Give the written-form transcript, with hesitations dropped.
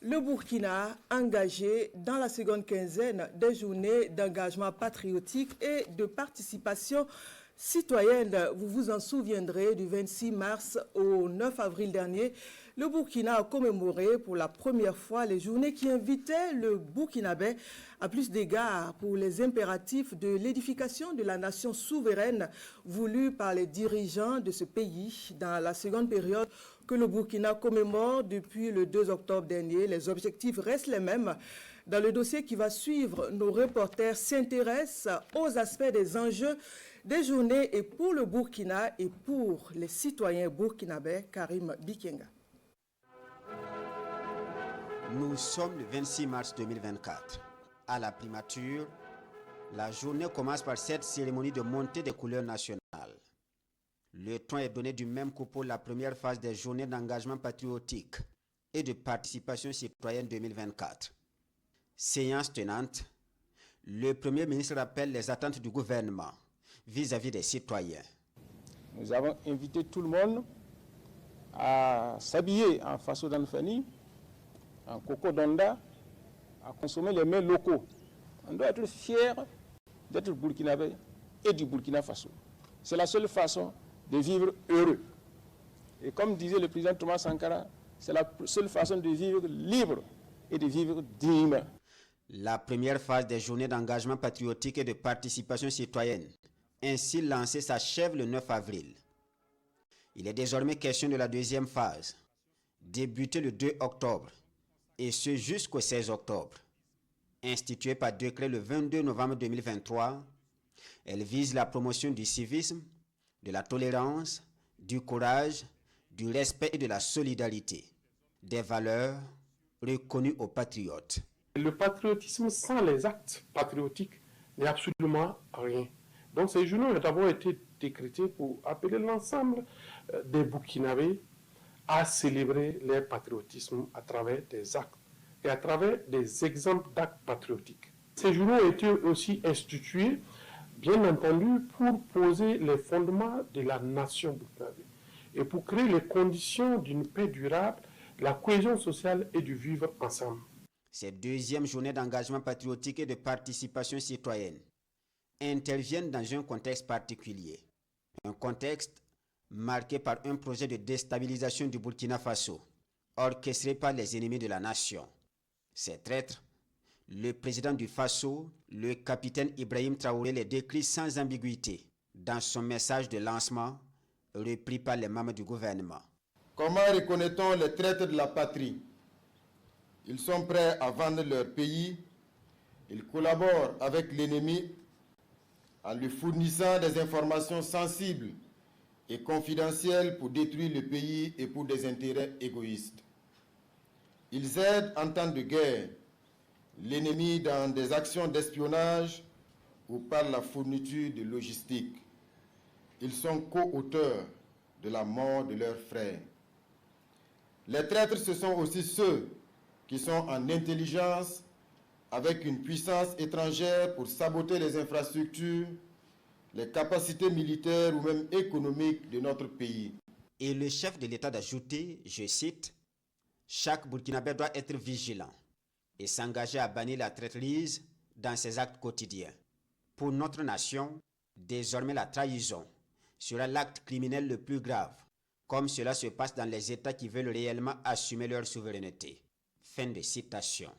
Le Burkina engagé dans la seconde quinzaine des journées d'engagement patriotique et de participation citoyenne. Vous vous en souviendrez, du 26 mars au 9 avril dernier, le Burkina a commémoré pour la première fois les journées qui invitaient le Burkinabé à plus d'égards pour les impératifs de l'édification de la nation souveraine voulue par les dirigeants de ce pays. Dans la seconde période que le Burkina commémore depuis le 2 octobre dernier, les objectifs restent les mêmes. Dans le dossier qui va suivre, nos reporters s'intéressent aux aspects des enjeux des journées et pour le Burkina et pour les citoyens burkinabés. Karim Bikenga. Nous sommes le 26 mars 2024. À la primature, la journée commence par cette cérémonie de montée des couleurs nationales. Le ton est donné du même coup pour la première phase des journées d'engagement patriotique et de participation citoyenne 2024. Séance tenante, le Premier ministre rappelle les attentes du gouvernement vis-à-vis des citoyens. Nous avons invité tout le monde à s'habiller en faso d'Anfani, en coco d'Onda, à consommer les mets locaux. On doit être fier d'être burkinabé et du Burkina Faso. C'est la seule façon de vivre heureux. Et comme disait le président Thomas Sankara, c'est la seule façon de vivre libre et de vivre dignement. La première phase des journées d'engagement patriotique et de participation citoyenne, ainsi lancée, s'achève le 9 avril. Il est désormais question de la deuxième phase, débutée le 2 octobre, et ce jusqu'au 16 octobre. Instituée par décret le 22 novembre 2023, elle vise la promotion du civisme, de la tolérance, du courage, du respect et de la solidarité, des valeurs reconnues aux patriotes. Le patriotisme sans les actes patriotiques n'est absolument rien. Donc ces journées ont d'abord été décrétées pour appeler l'ensemble des Burkinabés à célébrer leur patriotisme à travers des actes et à travers des exemples d'actes patriotiques. Ces journées ont été aussi instituées, bien entendu, pour poser les fondements de la nation burkinabé et pour créer les conditions d'une paix durable, de la cohésion sociale et du vivre ensemble. Ces deuxièmes journées d'engagement patriotique et de participation citoyenne interviennent dans un contexte particulier. Un contexte marqué par un projet de déstabilisation du Burkina Faso, orchestré par les ennemis de la nation. Ces traîtres, le président du Faso, le capitaine Ibrahim Traoré, les décrit sans ambiguïté dans son message de lancement, repris par les membres du gouvernement. Comment reconnaît-on les traîtres de la patrie? Ils sont prêts à vendre leur pays, ils collaborent avec l'ennemi en lui fournissant des informations sensibles et confidentielles pour détruire le pays et pour des intérêts égoïstes. Ils aident en temps de guerre l'ennemi dans des actions d'espionnage ou par la fourniture de logistique. Ils sont co-auteurs de la mort de leurs frères. Les traîtres, ce sont aussi ceux qui sont en intelligence avec une puissance étrangère pour saboter les infrastructures, les capacités militaires ou même économiques de notre pays. Et le chef de l'État d'ajouter, je cite, « Chaque Burkinabé doit être vigilant et s'engager à bannir la traîtrise dans ses actes quotidiens. Pour notre nation, désormais la trahison sera l'acte criminel le plus grave, comme cela se passe dans les États qui veulent réellement assumer leur souveraineté. » Fin de citation.